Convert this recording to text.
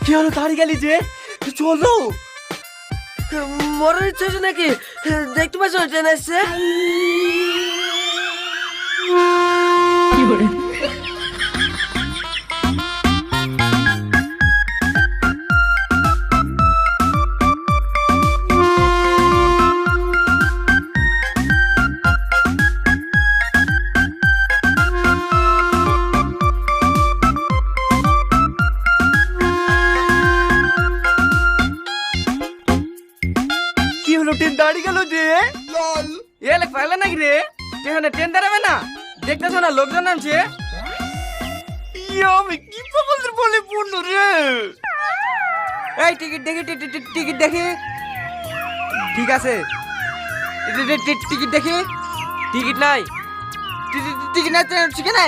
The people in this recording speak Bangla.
কি হলো দাঁড়িয়ে গেলি যে? চলো। মরার ইচ্ছা আছে নাকি? দেখতে পাচ্ছ ট্রেন আসছে। কি হলো ট্রেন দাঁড়িয়ে গেল যে? এ লে পাইলে নাকি রে? এখানে ট্রেন দাঁড়াবে না? দেখতেছো না লোকজন নামছে? আমি কি পাগলের বলে পড়লো রে? এই টিকিট দেখি টিকিট দেখি। ঠিক আছে, টিকিট দেখি। টিকিট নাই, টিকিট নাই, ঠিক নাই।